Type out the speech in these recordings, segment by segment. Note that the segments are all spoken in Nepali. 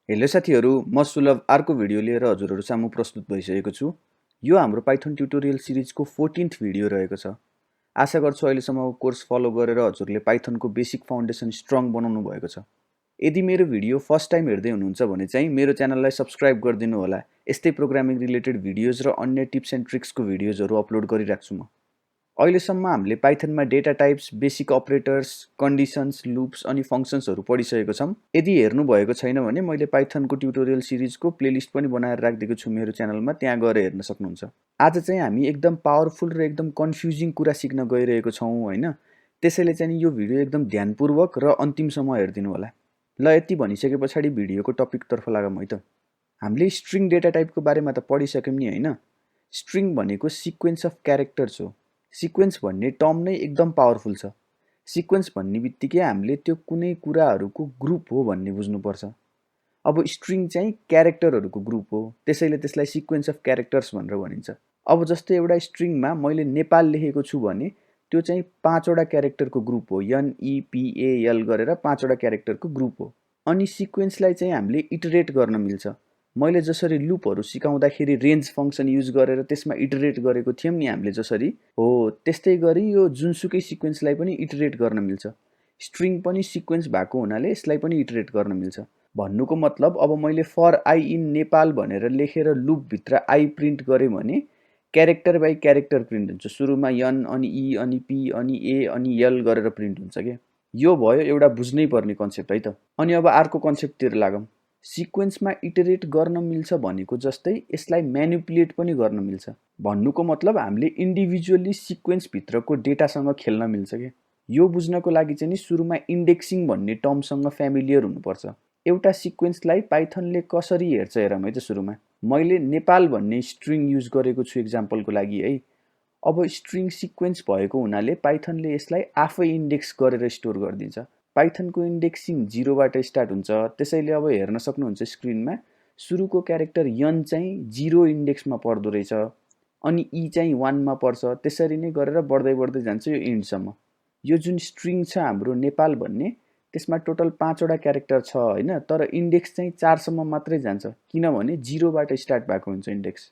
हेलो साथीहरू, म सुलभ अर्को भिडियो लिएर हजुरहरू सामु प्रस्तुत भइसकेको छु। यो हाम्रो पाइथन ट्युटोरियल सिरिजको 14th भिडियो रहेको छ। आशा गर्छु अहिलेसम्मको कोर्स फलो गरेर हजुरले पाइथनको बेसिक फाउन्डेसन स्ट्रङ बनाउनु भएको छ। यदि मेरो भिडियो फर्स्ट टाइम हेर्दै हुनुहुन्छ भने चाहिँ मेरो च्यानललाई सब्स्क्राइब गरिदिनु होला। यस्तै प्रोग्रामिङ रिलेटेड भिडियोज र अन्य टिप्स एन्ड ट्रिक्सको भिडियोजहरू अपलोड गरिराख्छु म। अहिलेसम्म हामीले पाइथनमा data types, basic operators, conditions, loops अनि फङ्क्सन्सहरू पढिसकेको छौँ। यदि हेर्नु भएको छैन भने मैले पाइथनको ट्युटोरियल सिरिजको प्लेलिस्ट पनि बनाएर राखिदिएको छु मेरो च्यानलमा, त्यहाँ गएर हेर्न सक्नुहुन्छ। आज चाहिँ हामी एकदम पावरफुल र एकदम कन्फ्युजिङ कुरा सिक्न गइरहेको छौँ हैन। त्यसैले चाहिँ यो भिडियो एकदम ध्यानपूर्वक र अन्तिमसम्म हेरिदिनु होला। ल यति भनिसके पछाडि भिडियोको टपिकतर्फ लागौँ है त। हामीले स्ट्रिङ डेटा टाइपको बारेमा त पढिसक्यौँ नि हैन। स्ट्रिङ भनेको सिक्वेन्स अफ क्यारेक्टर्स हो। सिक्वेन्स भन्ने टर्म नै एकदम पावरफुल छ। सिक्वेन्स भन्ने बित्तिकै हामीले त्यो कुनै कुराहरूको ग्रुप हो भन्ने बुझ्नुपर्छ। अब स्ट्रिङ चाहिँ क्यारेक्टरहरूको ग्रुप हो, त्यसैले त्यसलाई सिक्वेन्स अफ क्यारेक्टर्स भनेर भनिन्छ। अब जस्तै एउटा स्ट्रिङमा मैले नेपाल लेखेको छु भने त्यो चाहिँ 5वटा क्यारेक्टरको ग्रुप हो, NEPAL गरेर 5वटा क्यारेक्टरको ग्रुप हो। अनि सिक्वेन्सलाई चाहिँ हामीले इटरेट गर्न मिल्छ। मैले जसरी लुपहरू सिकाउँदाखेरि रेन्ज फङ्सन युज गरेर त्यसमा इटरेट गरेको थियौँ नि हामीले जसरी, हो त्यस्तै गरी यो जुनसुकै सिक्वेन्सलाई पनि इटरेट गर्न मिल्छ। स्ट्रिङ पनि सिक्वेन्स भएको हुनाले यसलाई पनि इटरेट गर्न मिल्छ। भन्नुको मतलब अब मैले फर आई इन नेपाल भनेर लेखेर लुपभित्र आई प्रिन्ट गरेँ भने क्यारेक्टर बाई क्यारेक्टर प्रिन्ट हुन्छ। सुरुमा एन अनि ई अनि पी अनि ए अनि एल गरेर प्रिन्ट हुन्छ क्या। यो भयो एउटा बुझ्नै पर्ने कन्सेप्ट है त। अनि अब अर्को कन्सेप्टतिर लागौँ। सिक्वेन्समा इटरेट गर्न मिल्छ भनेको जस्तै यसलाई म्यानिपुलेट पनि गर्न मिल्छ। भन्नुको मतलब हामीले इन्डिभिजुअली सिक्वेन्सभित्रको डेटासँग खेल्न मिल्छ क्या। यो बुझ्नको लागि चाहिँ नि सुरुमा इन्डेक्सिङ भन्ने टर्मसँग फ्यामिलियर हुनुपर्छ। एउटा सिक्वेन्सलाई पाइथनले कसरी हेर्छ हेरौँ है त। सुरुमा मैले नेपाल भन्ने स्ट्रिङ युज गरेको छु इक्जाम्पलको लागि है। अब स्ट्रिङ सिक्वेन्स भएको हुनाले पाइथनले यसलाई आफै इन्डेक्स गरेर स्टोर गरिदिन्छ। पाइथनको इन्डेक्सिङ 0बाट स्टार्ट हुन्छ। त्यसैले अब हेर्न सक्नुहुन्छ स्क्रिनमा सुरुको क्यारेक्टर एन चाहिँ 0 इन्डेक्समा पर्दो रहेछ, अनि ई चाहिँ 1मा पर्छ। त्यसरी नै गरेर बढ्दै बढ्दै जान्छ यो इन्डसम्म। यो जुन स्ट्रिङ छ हाम्रो नेपाल भन्ने, त्यसमा टोटल 5वटा क्यारेक्टर छ हैन, तर इन्डेक्स चाहिँ 4सम्म मात्रै जान्छ, किनभने 0बाट स्टार्ट भएको हुन्छ इन्डेक्स।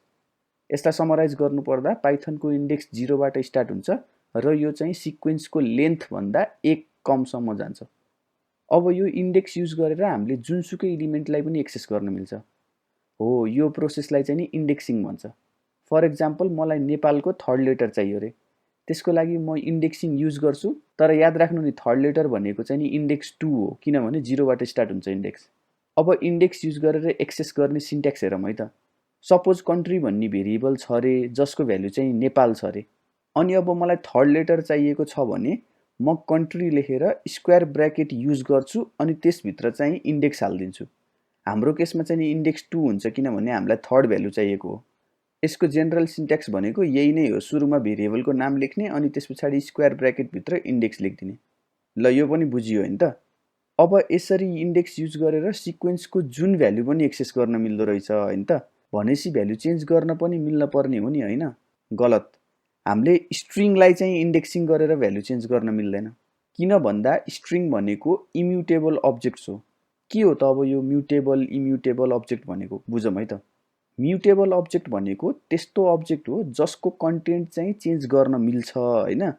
यसलाई समराइज गर्नुपर्दा पाइथनको इन्डेक्स 0बाट स्टार्ट हुन्छ र यो चाहिँ सिक्वेन्सको लेन्थ भन्दा 1 कमसम्म जान्छ। अब यो इन्डेक्स युज गरेर हामीले जुनसुकै एलिमेन्टलाई पनि एक्सेस गर्न मिल्छ। हो यो प्रोसेसलाई चाहिँ नि इन्डेक्सिङ भन्छ। फर एक्जाम्पल मलाई नेपालको थर्ड लेटर चाहियो रे, त्यसको लागि म इन्डेक्सिङ युज गर्छु। तर याद राख्नु नि थर्ड लेटर भनेको चाहिँ नि इन्डेक्स 2 हो, किनभने 0बाट स्टार्ट हुन्छ इन्डेक्स। अब इन्डेक्स युज गरेर एक्सेस गर्ने सिन्ट्याक्स हेरौँ है त। सपोज कन्ट्री भन्ने भेरिएबल छ रे जसको भ्यालु चाहिँ नेपाल छ रे, अनि अब मलाई थर्ड लेटर चाहिएको छ भने म कन्ट्री लेखेर स्क्वायर ब्र्याकेट युज गर्छु अनि त्यसभित्र चाहिँ इन्डेक्स हालिदिन्छु। हाम्रो केसमा चाहिँ नि इन्डेक्स 2 हुन्छ, किनभने हामीलाई थर्ड भ्यालु चाहिएको हो। यसको जेनरल सिन्ट्याक्स भनेको यही नै हो, सुरुमा भेरिएबलको नाम लेख्ने अनि त्यस पछाडि स्क्वायर ब्र्याकेटभित्र इन्डेक्स लेखिदिने। ल यो पनि बुझियो हैन त। अब यसरी इन्डेक्स युज गरेर सिक्वेन्सको जुन भ्यालु पनि एक्सेस गर्न मिल्दो रहेछ हैन त। भनेपछि भ्यालु चेन्ज गर्न पनि मिल्न पर्ने हो नि हैन। गलत। हामीले स्ट्रिङलाई चाहिँ इन्डेक्सिङ गरेर भ्यालु चेन्ज गर्न मिल्दैन। किन भन्दा स्ट्रिङ भनेको इम्युटेबल अब्जेक्ट्स हो। के हो त अब यो म्युटेबल इम्युटेबल अब्जेक्ट भनेको बुझौँ है त। म्युटेबल अब्जेक्ट भनेको त्यस्तो अब्जेक्ट हो जसको कन्टेन्ट चाहिँ चेन्ज गर्न मिल्छ हैन।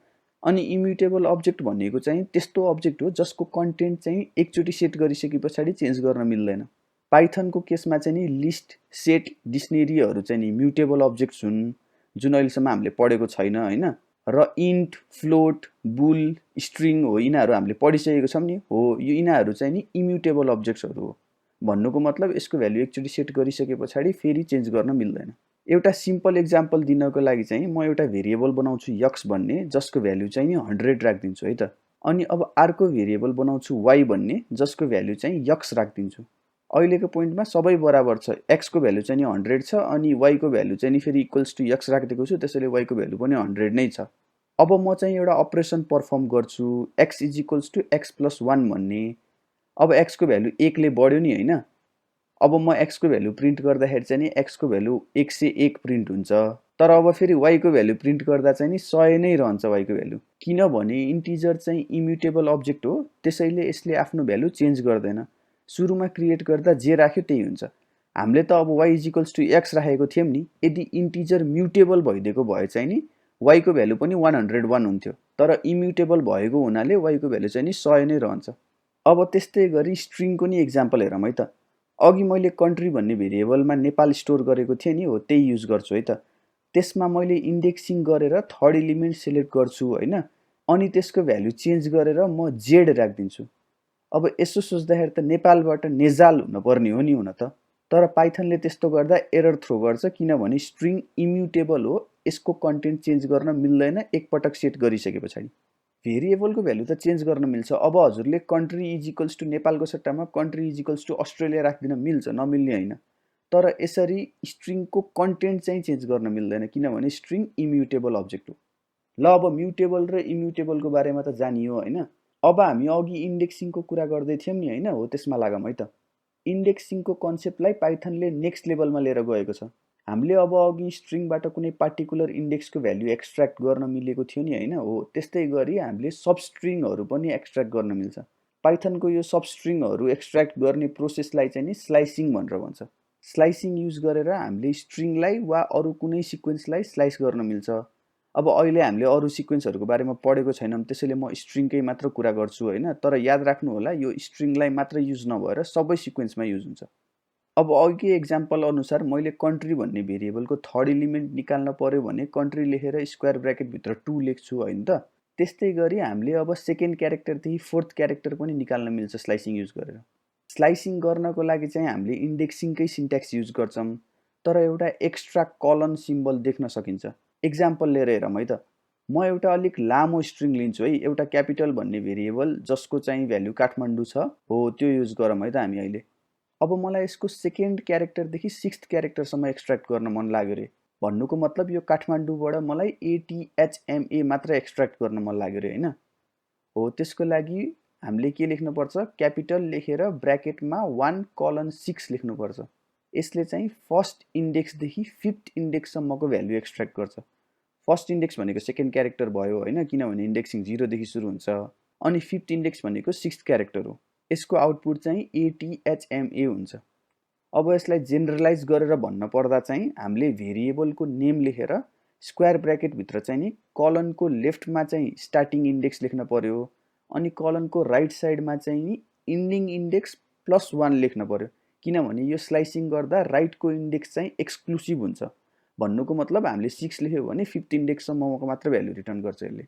अनि इम्युटेबल अब्जेक्ट भनेको चाहिँ त्यस्तो अब्जेक्ट हो जसको कन्टेन्ट चाहिँ एकचोटि सेट गरिसके पछाडि चेन्ज गर्न मिल्दैन। पाइथनको केसमा चाहिँ नि लिस्ट, सेट, डिक्सनेरीहरू चाहिँ नि म्युटेबल अब्जेक्ट्स हुन्, जुन अहिलेसम्म हामीले पढेको छैन हैन। र इन्ट, फ्लोट, बुल, स्ट्रिङ हो यिनीहरू हामीले पढिसकेको छौँ नि। हो यो यिनीहरू चाहिँ नि इम्युटेबल अब्जेक्ट्सहरू हो। भन्नुको मतलब यसको भ्यालु एकचोटि सेट गरिसके पछाडि फेरि चेन्ज गर्न मिल्दैन। एउटा सिम्पल एक्जाम्पल दिनको लागि चाहिँ म एउटा भेरिएबल बनाउँछु x भन्ने, जसको भ्यालु चाहिँ नि 100 राखिदिन्छु है त। अनि अब अर्को भेरिएबल बनाउँछु y भन्ने, जसको भ्यालु चाहिँ x राखिदिन्छु। अहिलेको पोइन्टमा सबै बराबर छ। x को भ्यालु चाहिँ नि 100 छ अनि y को भ्यालु चाहिँ नि फेरि इक्वल्स टु x राखिदिएको छु, त्यसैले y को भ्यालु पनि 100 नै छ। अब म चाहिँ एउटा अपरेसन पर्फर्म गर्छु, x is equals to x plus 1 भन्ने। अब x को भ्यालु 1 ले बढ्यो नि हैन। अब म x को भ्यालु प्रिन्ट गर्दाखेरि चाहिँ नि x को भ्यालु 101 प्रिन्ट हुन्छ। तर अब फेरि y को भ्यालु प्रिन्ट गर्दा चाहिँ नि 100 नै रहन्छ y को भ्यालु, किनभने इन्टिजर चाहिँ इम्युटेबल अब्जेक्ट हो, त्यसैले यसले आफ्नो भ्यालु चेन्ज गर्दैन। सुरुमा क्रिएट गर्दा जे राख्यो त्यही हुन्छ। हामीले त अब y = x राखेको थियौँ नि, यदि इन्टिजर म्युटेबल भइदिएको भए चाहिँ नि y को भ्यालु पनि 101 हुन्थ्यो, तर इम्युटेबल भएको हुनाले y को भ्यालु चाहिँ नि 100 नै रहन्छ। अब त्यस्तै गरी स्ट्रिङको नि एक्जाम्पल हेरौँ है त। अघि मैले कन्ट्री भन्ने भेरिएबलमा नेपाल स्टोर गरेको थिएँ नि, हो त्यही युज गर्छु है त। त्यसमा मैले इन्डेक्सिङ गरेर थर्ड एलिमेन्ट सिलेक्ट गर्छु हैन, अनि त्यसको भ्यालु चेन्ज गरेर म जेड राखिदिन्छु। अब यसो सोच्दाखेरि त नेपालबाट नेजाल हुनुपर्ने हो नि हुन त, तर पाइथनले त्यस्तो गर्दा एरर थ्रो गर्छ, किनभने स्ट्रिङ इम्युटेबल हो, यसको कन्टेन्ट चेन्ज गर्न मिल्दैन एकपटक सेट गरिसके पछाडि। भेरिएबलको भ्यालु त चेन्ज गर्न मिल्छ। अब हजुरले कन्ट्री = नेपालको सट्टामा कन्ट्री = अस्ट्रेलिया राख्दिन मिल्छ, नमिल्ने होइन। तर यसरी स्ट्रिङको कन्टेन्ट चाहिँ चेन्ज गर्न मिल्दैन, किनभने स्ट्रिङ इम्युटेबल अब्जेक्ट हो। ल अब म्युटेबल र इम्युटेबलको बारेमा त जानियो हैन। अब हामी अघि इन्डेक्सिङको कुरा गर्दै थियौँ नि हैन, हो त्यसमा लागौँ है त। इन्डेक्सिङको कन्सेप्टलाई पाइथनले नेक्स्ट लेभलमा लिएर गएको छ। हामीले अब अघि स्ट्रिङबाट कुनै पार्टिकुलर इन्डेक्सको भ्यालु एक्सट्र्याक्ट गर्न मिलेको थियो नि हैन, हो त्यस्तै गरी हामीले सबस्ट्रिङहरू पनि एक्सट्र्याक्ट गर्न मिल्छ। पाइथनको यो सबस्ट्रिङहरू एक्सट्र्याक्ट गर्ने प्रोसेसलाई चाहिँ नि स्लाइसिङ भनेर भन्छ। स्लाइसिङ युज गरेर हामीले स्ट्रिङलाई वा अरू कुनै सिक्वेन्सलाई स्लाइस गर्न मिल्छ। अब अहिले हामीले अरू सिक्वेन्सहरूको बारेमा पढेको छैनौँ, त्यसैले म स्ट्रिङकै मात्र कुरा गर्छु हैन, तर याद राख्नु होला यो स्ट्रिङलाई मात्र युज नभएर सबै सिक्वेन्समा युज हुन्छ। अब अघि एक्जाम्पल अनुसार मैले कन्ट्री भन्ने भेरिएबलको थर्ड एलिमेन्ट निकाल्न पर्यो भने कन्ट्री लेखेर स्क्वायर ब्र्याकेट भित्र 2 लेख्छु हैन त। त्यस्तै गरी हामीले अब सेकेन्ड क्यारेक्टरदेखि फोर्थ क्यारेक्टर पनि निकाल्न मिल्छ स्लाइसिङ युज गरेर। स्लाइसिङ गर्नको लागि चाहिँ हामीले इन्डेक्सिङकै सिन्ट्याक्स युज गर्छौँ, तर एउटा एक्स्ट्रा कलन सिम्बल देख्न सकिन्छ। एक्जाम्पल लिएर हेरौँ है त। म एउटा अलिक लामो स्ट्रिङ लिन्छु है, एउटा क्यापिटल भन्ने भेरिएबल जसको चाहिँ भ्यालु काठमाडौँ छ, हो त्यो युज गरौँ है त हामी अहिले। अब मलाई यसको सेकेन्ड क्यारेक्टरदेखि सिक्स्थ क्यारेक्टरसम्म एक्सट्र्याक्ट गर्न मन लाग्यो रे। भन्नुको मतलब यो काठमाडौँबाट मलाई ATHMA मात्र एक्सट्र्याक्ट गर्न मन लाग्यो रे हैन। हो त्यसको लागि हामीले के लेख्नुपर्छ, क्यापिटल लेखेर ब्र्याकेटमा 1:6 लेख्नुपर्छ। यसले चाहिँ फर्स्ट इन्डेक्सदेखि फिफ्थ इन्डेक्ससम्मको भ्यालु एक्सट्र्याक्ट गर्छ। फर्स्ट इन्डेक्स भनेको सेकेन्ड क्यारेक्टर भयो हैन, किनभने इन्डेक्सिङ 0 देखि सुरु हुन्छ, अनि फिफ्थ इन्डेक्स भनेको सिक्स्थ क्यारेक्टर हो। यसको आउटपुट चाहिँ ATHMA हुन्छ। अब यसलाई जेनरलाइज गरेर भन्न पर्दा चाहिँ हामीले भेरिएबलको नेम लेखेर स्क्वायर ब्र्याकेट भित्र चाहिँ नि कलनको लेफ्टमा चाहिँ स्टार्टिङ इन्डेक्स लेख्न पर्यो, अनि कलनको राइट साइडमा चाहिँ नि इन्डिङ इन्डेक्स +1 लेख्न पर्यो, किनभने यो स्लाइसिङ गर्दा राइटको इन्डेक्स चाहिँ एक्सक्लुसिभ हुन्छ। भन्नुको मतलब हामीले 6 लेख्यो भने फिफ्थ इन्डेक्ससम्मको मात्र भ्यालु रिटर्न गर्छ यसले।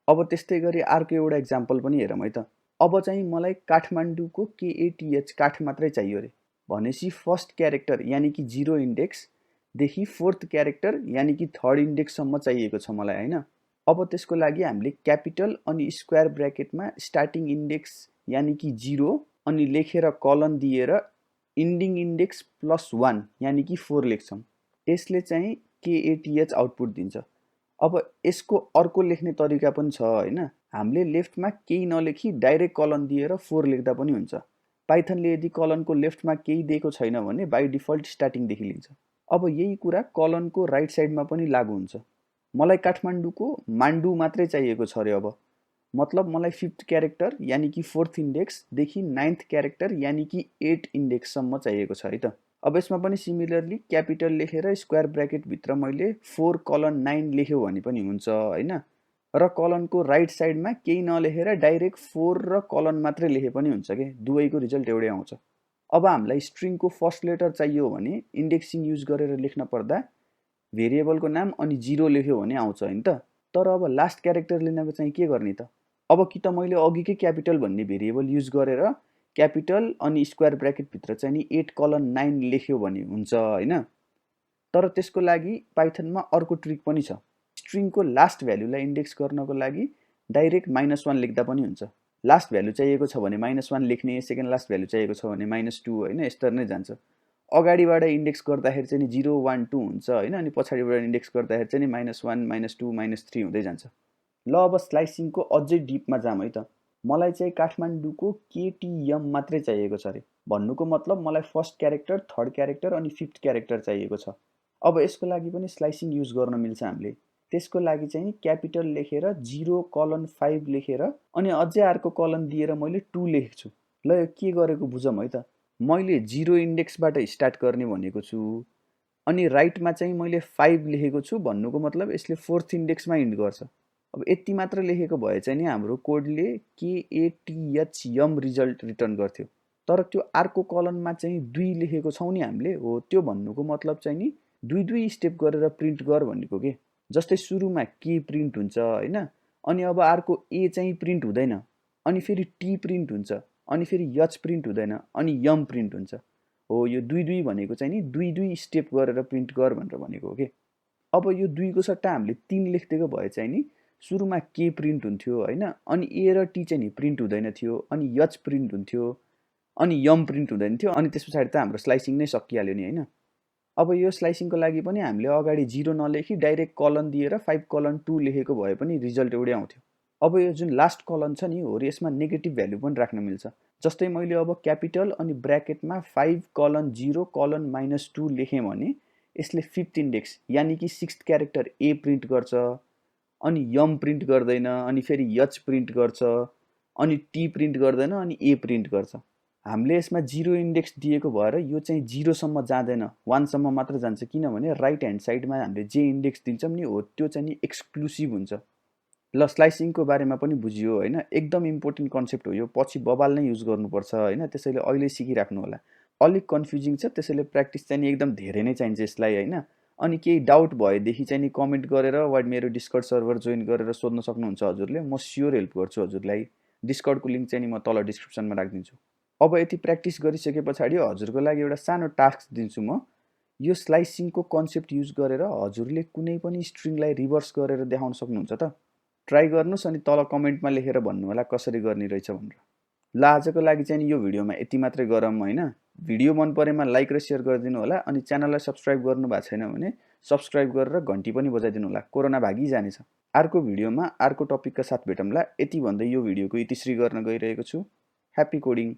अब त्यस्तै गरी अर्को एउटा एक्जाम्पल पनि हेरौँ है त। अब चाहिँ मलाई काठमाडौँको KATH काठ मात्रै चाहियो रे भनेपछि फर्स्ट क्यारेक्टर यानि कि 0 इन्डेक्सदेखि फोर्थ क्यारेक्टर यानि कि थर्ड इन्डेक्ससम्म चाहिएको छ मलाई हैन। अब त्यसको लागि हामीले क्यापिटल अनि स्क्वायर ब्र्याकेटमा स्टार्टिङ इन्डेक्स यानि कि 0 अनि लेखेर कलन दिएर इन्डिङ इन्डेक्स +1 यानि कि 4 लेख्छौँ। यसले चाहिँ KATH आउटपुट दिन्छ। अब यसको अर्को लेख्ने तरिका पनि छ हैन। हामीले लेफ्टमा केही नलेखी डाइरेक्ट कलन दिएर 4 लेख्दा पनि हुन्छ। पाइथनले यदि कलनको लेफ्टमा केही दिएको छैन भने बाइ डिफल्ट स्टार्टिङदेखि लिन्छ। अब यही कुरा कलनको राइट साइडमा पनि लागु हुन्छ। मलाई काठमाडौँको मान्डु मात्रै चाहिएको छ रे अब, मतलब मलाई फिफ्थ क्यारेक्टर यानि कि फोर्थ इन्डेक्सदेखि नाइन्थ क्यारेक्टर यानि कि 8 इन्डेक्ससम्म चाहिएको छ है त। अब यसमा पनि सिमिलरली क्यापिटल लेखेर स्क्वायर ब्र्याकेट भित्र मैले 4:9 लेख्यो भने पनि हुन्छ हैन, र कलनको राइट साइडमा केही नलेखेर डाइरेक्ट 4 र कलन मात्रै लेखे पनि हुन्छ के, दुवैको रिजल्ट एउटै आउँछ। अब हामीलाई स्ट्रिङको फर्स्ट लेटर चाहियो भने इन्डेक्सिङ युज गरेर लेख्न पर्दा भेरिएबलको नाम अनि 0 लेख्यो भने आउँछ हैन त। तर अब लास्ट क्यारेक्टर लिनको चाहिँ के गर्ने त? अब कि त मैले अघिकै क्यापिटल भन्ने भेरिएबल युज गरेर क्यापिटल अनि स्क्वायर ब्र्याकेट भित्र चाहिँ नि 8:9 लेख्यो भने हुन्छ हैन। तर त्यसको लागि पाइथनमा अर्को ट्रिक पनि छ। स्ट्रिङको लास्ट भ्यालुलाई इन्डेक्स गर्नको लागि डाइरेक्ट -1 लेख्दा पनि हुन्छ। लास्ट भ्यालु चाहिएको छ भने -1 लेख्ने, सेकेन्ड लास्ट भ्यालु चाहिएको छ भने -2 हैन, यस्तरी नै जान्छ। अगाडिबाट इन्डेक्स गर्दाखेरि चाहिँ 0 1 2 हुन्छ हैन, अनि पछाडिबाट इन्डेक्स गर्दाखेरि चाहिँ -1 -2 -3 हुँदै जान्छ। ल अब स्लाइसिङको अझै डिपमा जाम है त। मलाई चाहिँ काठमाडौँको KTM मात्रै चाहिएको छ रे। भन्नुको मतलब मलाई फर्स्ट क्यारेक्टर, थर्ड क्यारेक्टर अनि फिफ्थ क्यारेक्टर चाहिएको छ। अब यसको लागि पनि स्लाइसिङ युज गर्न मिल्छ हामीले। त्यसको लागि चाहिँ क्यापिटल लेखेर 0:5 लेखेर अनि अझै अर्को कलन दिएर मैले 2 लेख्छु। ल यो के गरेको बुझौँ है त। मैले 0 इन्डेक्सबाट स्टार्ट गर्ने भनेको छु, अनि राइटमा चाहिँ मैले 5 लेखेको छु भन्नुको मतलब यसले 4th इन्डेक्समा इन्ड गर्छ। अब यति मात्र लेखेको भए चाहिँ नि हाम्रो कोडले KATHM रिजल्ट रिटर्न गर्थ्यो। तर त्यो अर्को कलममा चाहिँ 2 लेखेको छौँ नि हामीले, हो त्यो भन्नुको मतलब चाहिँ नि दुई स्टेप गरेर प्रिन्ट गर भनेको के। जस्तै सुरुमा के प्रिन्ट हुन्छ हैन, अनि अब अर्को ए चाहिँ प्रिन्ट हुँदैन, अनि फेरि टी प्रिन्ट हुन्छ, अनि फेरि एच प्रिन्ट हुँदैन, अनि यम प्रिन्ट हुन्छ। हो यो दुई भनेको चाहिँ नि दुई स्टेप गरेर प्रिन्ट गर भनेर भनेको हो के। अब यो 2 को सट्टा हामीले 3 लेखिदिएको भए चाहिँ नि सुरुमा के प्रिन्ट हुन्थ्यो हैन, अनि ए र टी चाहिँ नि प्रिन्ट हुँदैन थियो, अनि एच प्रिन्ट हुन्थ्यो, अनि यम प्रिन्ट हुँदैन थियो, अनि त्यस पछाडि त हाम्रो स्लाइसिङ नै सकिहाल्यो नि हैन। अब यो स्लाइसिङको लागि पनि हामीले अगाडि 0 नलेखी डाइरेक्ट कलन दिएर 5 कलन 2 लेखेको भए पनि रिजल्ट एउटै आउँथ्यो। अब यो जुन लास्ट कलन छ नि हो, यसमा नेगेटिभ भ्यालु पनि राख्न मिल्छ। जस्तै मैले अब क्यापिटल अनि ब्र्याकेटमा 5 कलन 0 कलन -2 लेखेँ भने यसले 5th इन्डेक्स यानि कि 6th क्यारेक्टर ए प्रिन्ट गर्छ, अनि यम प्रिन्ट गर्दैन, अनि फेरि एच प्रिन्ट गर्छ, अनि टी प्रिन्ट गर्दैन, अनि ए प्रिन्ट गर्छ। हामीले यसमा 0 इन्डेक्स दिएको भएर यो चाहिँ 0 सम्म जाँदैन, 1 सम्म मात्र जान्छ, किनभने राइट ह्यान्ड साइडमा हामीले जे इन्डेक्स दिन्छौँ नि हो त्यो चाहिँ नि एक्सक्लुसिभ हुन्छ। ल स्लाइसिङको बारेमा पनि बुझियो हैन, एकदम इम्पोर्टेन्ट कन्सेप्ट हो यो, पछि बबाल नै युज गर्नुपर्छ हैन, त्यसैले अहिले सिकिराख्नु होला। अलिक कन्फ्युजिङ छ, त्यसैले प्र्याक्टिस चाहिँ नि एकदम धेरै नै चाहिन्छ यसलाई हैन। अनि केही डाउट भएदेखि चाहिँ नि कमेन्ट गरेर वा मेरो डिस्कर्ड सर्भर जोइन गरेर सोध्न सक्नुहुन्छ हजुरले, म स्योर हेल्प गर्छु हजुरलाई। डिस्कर्डको लिङ्क चाहिँ नि म तल डिस्क्रिप्सनमा राखिदिन्छु। अब यति प्र्याक्टिस गरिसके पछाडि हजुरको लागि एउटा सानो टास्क दिन्छु म। यो स्लाइसिङको कन्सेप्ट युज गरेर हजुरले कुनै पनि स्ट्रिङलाई रिभर्स गरेर देखाउन सक्नुहुन्छ त? ट्राई गर्नुहोस् अनि तल कमेन्टमा लेखेर भन्नु होला कसरी गर्ने रहेछ भनेर। ल आजको लागि चाहिँ यो भिडियोमा यति मात्रै गरौँ हैन। भिडियो मन परेमा लाइक र सेयर गरिदिनु होला, अनि च्यानललाई सब्स्क्राइब गर्नु भएको छैन भने सब्स्क्राइब गरेर घन्टी पनि बजाइदिनु होला, कोरोना भागिजानेछ। अर्को भिडियोमा अर्को टपिकका साथ भेटौँला। यति भन्दै यो भिडियोको इतिश्री गर्न गइरहेको छु। Happy coding.